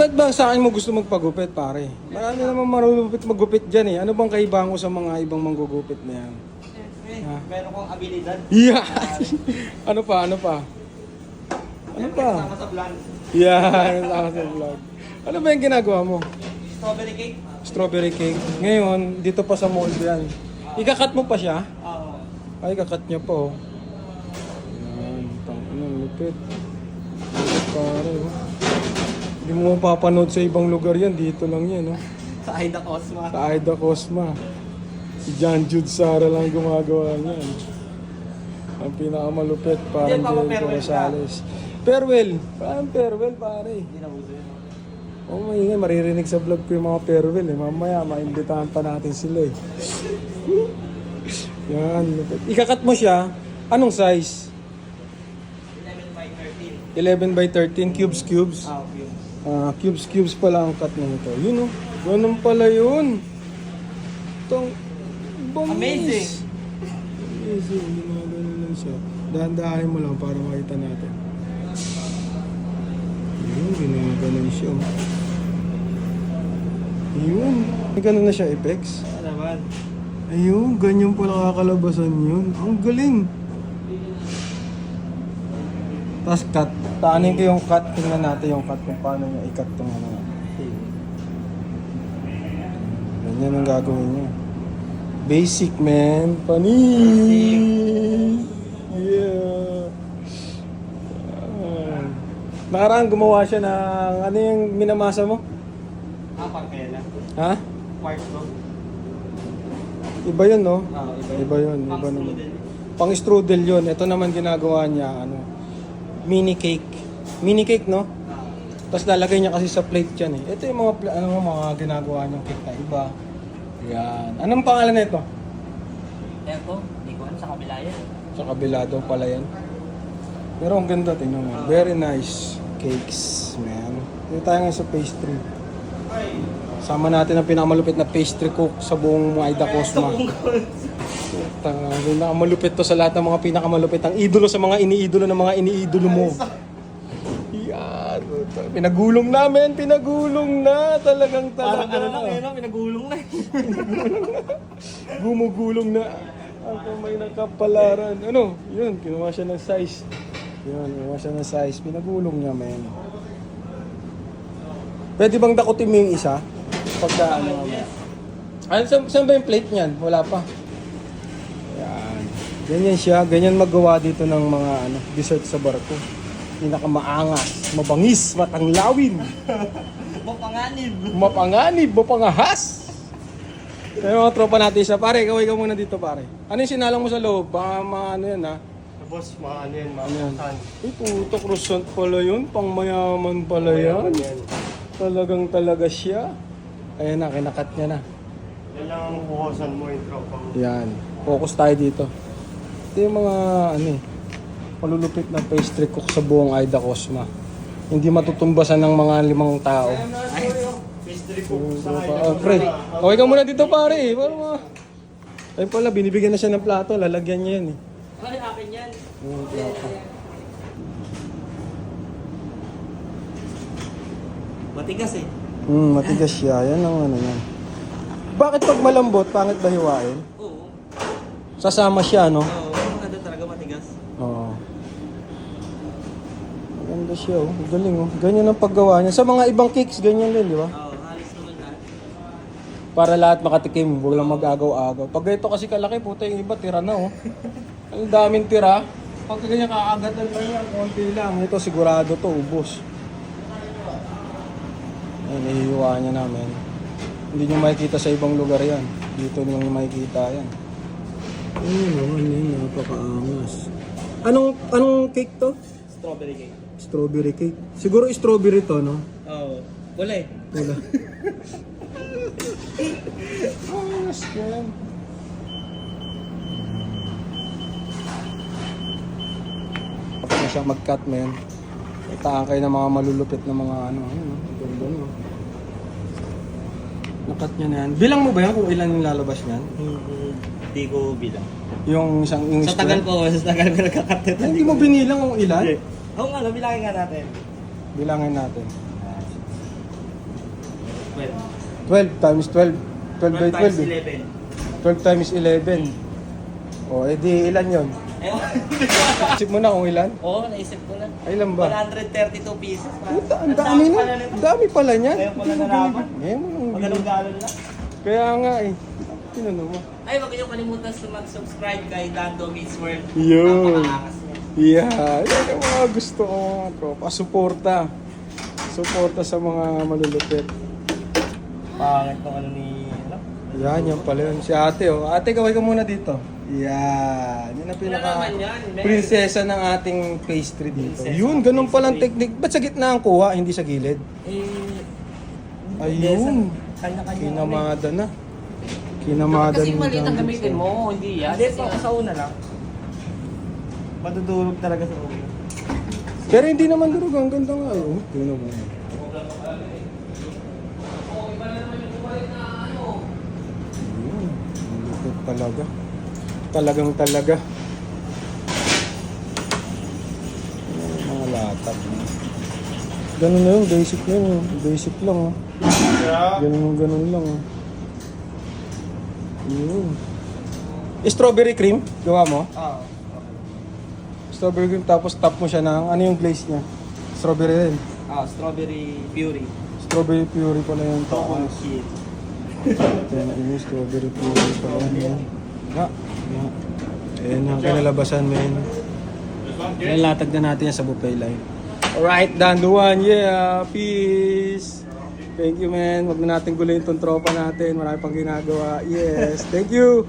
ba't ba sa akin mo gusto magpagupit, pare? Marami naman marulupit magupit dyan eh. Ano bang kaibahan ko sa mga ibang manggugupit na yan? Eh, meron kong abilidad. Yeah! Ano pa? Ano pa? Kasama sa vlog. Yeah, kasama sa vlog. Ano ba yung ginagawa mo? Strawberry cake? Strawberry cake. Ngayon, dito pa sa mold yan. Ikakat mo pa siya? Oo. Ay, kakat niya pa oh. Yan, tanginang lupit. Lupit pare oh. Hindi mo mapapanood sa ibang lugar yan, dito lang yan oh. Sa Aida Cosma. Sa Aida Cosma. Si John Jude Sara lang gumagawa niyan. Ang pinakamalupit, parang Hindi, Papa, Jericho farewell ka. Rosales. Farewell! Parang farewell pare. Hindi na uso yun. Oo, maingay, maririnig sa vlog ko yung mga farewell eh. Mamaya, maimbitahan pa natin sila eh. Yan, lupit. Ikakat mo siya, anong size? 11 by 11 by 13, 13. cubes. Yun. Cubes pala ang cut na ito. Yun oh, ganun pala yun. Itong, Amazing. Amazing, ginaganon lang siya. Dahan-dahanin mo lang para makita natin. Yun, ginaganon siya. Yun. May ganun na siya, Apex. Ano naman? Ayun, ganyan pala kakalabasan yun. Ang galing. Tapos cut. Taanin ko yung cut. Tingnan natin yung cut kung paano niya i-cut itong ano. Ganyan ang gagawin niya. Basic, man. Panis! Yeah. Nakaraan gumawa siya ng ano yung minamasa mo? Pangkela. Ha? Part 2. Iba yun, no? Iba yun. Iba naman. Pang strudel yun. Ito naman ginagawa niya, ano, mini cake. Mini cake, no? Tapos lalagay niya kasi sa plate yan eh. Ito yung mga ginagawa niyang cake na iba. Yan. Anong pangalan nito? Eto, hindi ko alam sa kabila yan. Sa kabila daw pala yan. Pero ang ganda, tingnan mo. Very nice cakes, man. Dito tayo ngayon sa pastry. Sama natin ang pinakamalupit na pastry cook sa buong Aida Cosma. Pinakamalupit to sa lahat ng mga pinakamalupit. Ang idolo sa mga iniidolo ng mga iniidolo mo. Yan. Pinagulong namin. Pinagulong na. Talagang talaga. Parang ano lang eh, no? Pinagulong na. Gumugulong na. Ako may nakapalaran. Ano? Yun. Kinuha siya ng size. Yun. Kinuha siya ng size. Pinagulong niya, men. Pwede bang dakutin mo yung isa? Pagka ano nga. Ano, saan ba yung plate niyan? Wala pa. Yan. Ganyan siya. Ganyan magawa dito ng mga ano, dessert sa barko. Pinakamaangas, mabangis, matanglawin. Mapanganib, mapangahas. Kaya mga tropa natin siya. Pare, kaway ka muna dito, pare. Ano yung sinalang mo sa loob? Baka ano yan, ha? Boss, mga ano yan, Ano yan? Ay, puto, croissant pala yun. Pangmayaman pala yan. Talagang talaga siya. Ayan na, kinakat niya na. Yan lang ang buhosan mo yung tropa mo. Yan. Focus tayo dito. Ito yung mga, ano eh, malulupit na pastry cook sa buong Aida Cosma. Hindi matutumbasan ng mga 5 tao. Ay, pastry cook sa Pre, okay ka muna dito pare. Ay pala, binibigyan na siya ng plato. Lalagyan niya yan eh. Ay, akin yan. Yung plato. Matigas eh. Matigas siya. Yan ang ano yan. Bakit pag malambot, pangit ba hiwain? Oo. Sasama siya, no? Oo, ano talaga matigas. Oo. Maganda siya, oh. Galing, oh. Ganyan ang paggawa niya. Sa mga ibang cakes, ganyan din, di ba? Oo, halos naman na. Para lahat makatikim, huwag lang mag-agaw-agaw. Pag ito kasi kalaki, puta yung iba, tira na, oh. Ang daming tira. Pag ganyan kaagatan lang yan, konti lang. Ito, sigurado to, ubos. Ayan, nahihiwa niya namin. Hindi nyo makikita sa ibang lugar yan. Dito nyo makikita yan. Ayun naman yun, napakaangas. Anong cake to? Strawberry cake. Strawberry cake. Siguro strawberry to, no? Oo. Wala eh. Wala. Angas yan. Tapos na siya mag-cut, man. Itaan kayo ng mga malulupit na mga ano. Ayun, ganda nyo. Nakat niya na yan. Bilang mo ba yan kung ilan yung lalabas niyan? Hindi ko bilang. Yung isang Sa tagal ko nagkakat ito. Hindi mo binilang kung ilan? Oo nga, bilangin nga natin. Bilangin natin. 12 times 12. 12 by 12 times 12 eh. 11. 12 times 11. O, edi ilan yon? Isip mo na kung ilan? Oo, naisip ko na. Ay, ilan ba? 132 pieces. Puta, ang dami na. Ang dami pala niyan. Ngayon ko na nalaman. Ngayon mo nang Magalong galon na. Kaya nga eh. Tinanong mo. Ay, wag niyo kalimutan mag-subscribe kay Dando Meets World. Yun. Napakaangas niya. Yeah. Yan ang mga gusto ko mga tropa. Suporta. Suporta sa mga malulupit. Pangit ng ano ni... Ano? Yan pala yun. Si ate oh. Ate, kaway ka muna dito. Yan. Yan ang pinaka naman yan? prinsesa ng ating pastry dito. Prinsesa Yun, ng ganun palang pastry. technique. Ba't sa gitna ang kuha, hindi sa gilid? Ayun. Kanya-kanya. Kinamada na. Kinamada Kasi ni maliit ang John gamitin Dixon. mo, hindi yan. Hindi, sa una lang. Madudurog talaga sa ulo. Pero hindi naman durog. Ang ganda nga. Oh. Tingnan mo. Ayun. Ang lupit talaga. Talagang talaga. Ayun, mga latag. Ganun na yun. Basic na yun. Basic lang. Oh. Ganun lang. Oh. Yun. Strawberry cream. Gawa mo? Oo. Strawberry cream tapos top mo siya ng ano yung glaze niya? Strawberry rin. Strawberry puree. Strawberry puree pala yung Toko taas. shit. Ito na yung strawberry puree pala yan. Ha? Ha? Ayan ang kinalabasan, men. Nalatag na natin yan sa buffet line. Alright, done the one. Yeah, peace. Thank you, man. Huwag na natin guluhin itong tropa natin. Marami pang ginagawa. Yes, thank you.